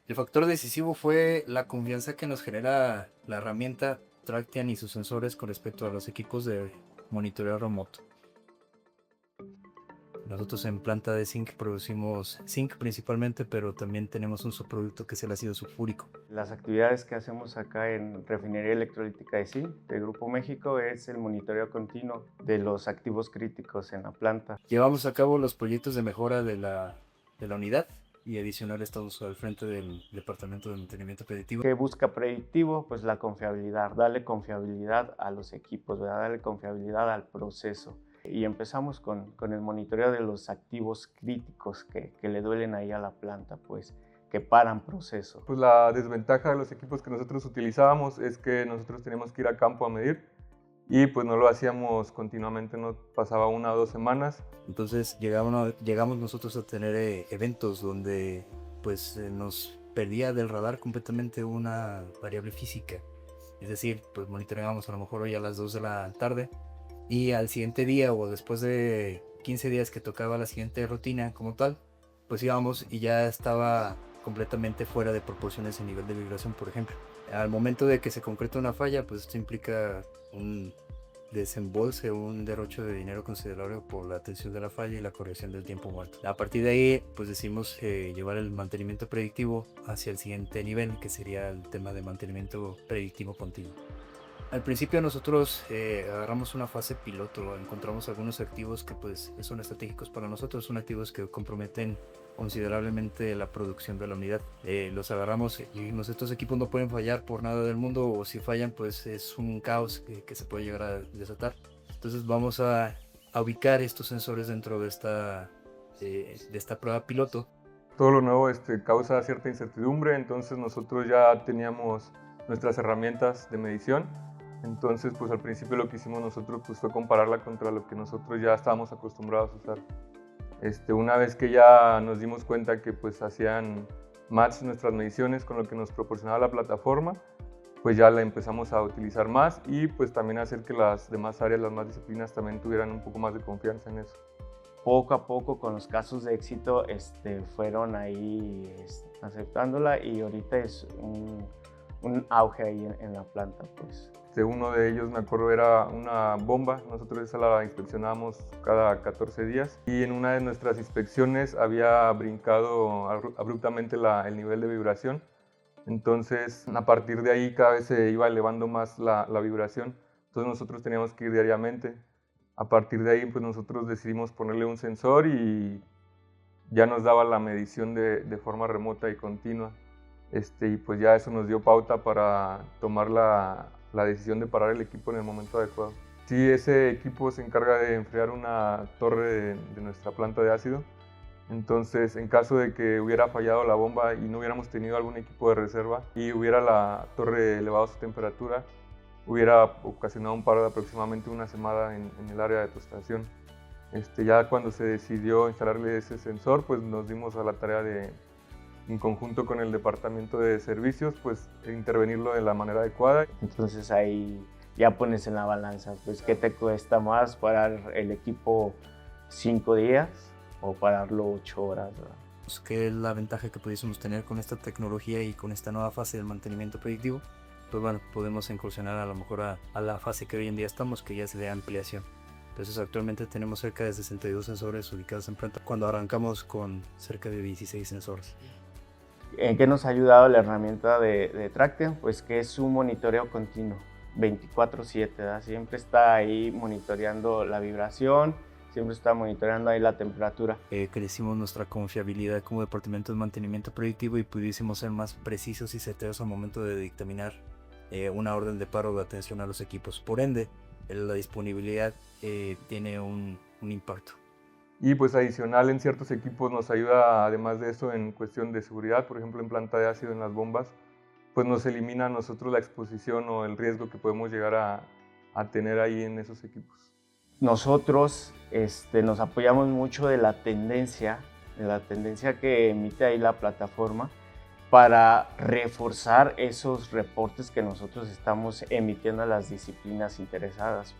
El factor decisivo fue la confianza que nos genera la herramienta Tractian y sus sensores con respecto a los equipos de monitoreo remoto. Nosotros en planta de zinc producimos zinc principalmente, pero también tenemos un subproducto que es el ácido sulfúrico. Las actividades que hacemos acá en Refinería Electrolítica de Zinc de Grupo México es el monitoreo continuo de los activos críticos en la planta. Llevamos a cabo los proyectos de mejora de la unidad y adicional estamos al frente del Departamento de Mantenimiento Predictivo. ¿Qué busca predictivo? Pues la confiabilidad, darle confiabilidad a los equipos, ¿verdad? Darle confiabilidad al proceso. Y empezamos con el monitoreo de los activos críticos que le duelen ahí a la planta, pues que paran proceso. Pues la desventaja de los equipos que nosotros utilizábamos es que nosotros teníamos que ir a campo a medir y pues no lo hacíamos continuamente, no pasaba 1 o 2 semanas. Entonces llegamos nosotros a tener eventos donde pues nos perdía del radar completamente una variable física. Es decir, pues monitoreábamos a lo mejor hoy a las 2 de la tarde y al siguiente día o después de 15 días que tocaba la siguiente rutina como tal, pues íbamos y ya estaba completamente fuera de proporciones en nivel de vibración, por ejemplo. Al momento de que se concreta una falla, pues esto implica un desembolse, un derroche de dinero considerable por la atención de la falla y la corrección del tiempo muerto. A partir de ahí, pues decidimos llevar el mantenimiento predictivo hacia el siguiente nivel, que sería el tema de mantenimiento predictivo continuo. Al principio nosotros agarramos una fase piloto, encontramos algunos activos que pues son estratégicos para nosotros, son activos que comprometen considerablemente la producción de la unidad. Los agarramos y dijimos, estos equipos no pueden fallar por nada del mundo, o si fallan pues es un caos que se puede llegar a desatar. Entonces vamos a ubicar estos sensores dentro de esta prueba piloto. Todo lo nuevo causa cierta incertidumbre, entonces nosotros ya teníamos nuestras herramientas de medición. Entonces, pues al principio lo que hicimos nosotros pues, fue compararla contra lo que nosotros ya estábamos acostumbrados a usar. Una vez que ya nos dimos cuenta que pues hacían match nuestras mediciones con lo que nos proporcionaba la plataforma, pues ya la empezamos a utilizar más y pues también hacer que las demás áreas, las más disciplinas también tuvieran un poco más de confianza en eso. Poco a poco con los casos de éxito fueron ahí aceptándola y ahorita es un auge ahí en la planta, pues. Uno de ellos, me acuerdo, era una bomba. Nosotros esa la inspeccionábamos cada 14 días y en una de nuestras inspecciones había brincado abruptamente el nivel de vibración. Entonces, a partir de ahí cada vez se iba elevando más la vibración. Entonces nosotros teníamos que ir diariamente. A partir de ahí, pues nosotros decidimos ponerle un sensor y ya nos daba la medición de forma remota y continua. Y pues ya eso nos dio pauta para tomar la decisión de parar el equipo en el momento adecuado. Sí, ese equipo se encarga de enfriar una torre de nuestra planta de ácido. Entonces, en caso de que hubiera fallado la bomba y no hubiéramos tenido algún equipo de reserva y hubiera la torre elevado su temperatura, hubiera ocasionado un paro de aproximadamente 1 semana en el área de tostación. Ya cuando se decidió instalarle ese sensor, pues nos dimos a la tarea de, en conjunto con el departamento de servicios, pues intervenirlo de la manera adecuada. Entonces ahí ya pones en la balanza, pues qué te cuesta más parar el equipo 5 días o pararlo 8 horas, ¿verdad? ¿Qué es la ventaja que pudiésemos tener con esta tecnología y con esta nueva fase del mantenimiento predictivo? Pues bueno, podemos incursionar a lo mejor a la fase que hoy en día estamos, que ya es de ampliación. Entonces actualmente tenemos cerca de 62 sensores ubicados en planta, cuando arrancamos con cerca de 16 sensores. ¿En qué nos ha ayudado la herramienta de Tractian? Pues que es un monitoreo continuo, 24/7, ¿verdad? Siempre está ahí monitoreando la vibración, siempre está monitoreando ahí la temperatura. Crecimos nuestra confiabilidad como departamento de mantenimiento predictivo y pudiésemos ser más precisos y certeros al momento de dictaminar una orden de paro de atención a los equipos. Por ende, la disponibilidad tiene un impacto. Y pues adicional en ciertos equipos nos ayuda, además de eso, en cuestión de seguridad, por ejemplo en planta de ácido en las bombas, pues nos elimina a nosotros la exposición o el riesgo que podemos llegar a tener ahí en esos equipos. Nosotros nos apoyamos mucho de la tendencia que emite ahí la plataforma para reforzar esos reportes que nosotros estamos emitiendo a las disciplinas interesadas.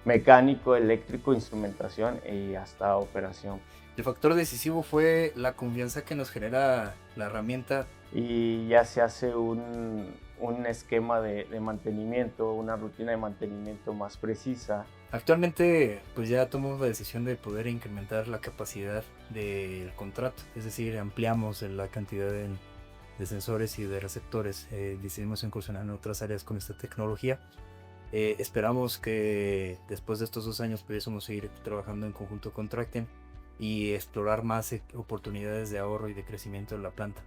Mecánico, eléctrico, instrumentación y hasta operación. El factor decisivo fue la confianza que nos genera la herramienta. Y ya se hace un esquema de mantenimiento, una rutina de mantenimiento más precisa. Actualmente pues ya tomamos la decisión de poder incrementar la capacidad del contrato, es decir, ampliamos la cantidad de sensores y de receptores. Decidimos incursionar en otras áreas con esta tecnología. Esperamos que después de estos 2 años pudiésemos seguir trabajando en conjunto con Tracten y explorar más oportunidades de ahorro y de crecimiento en la planta.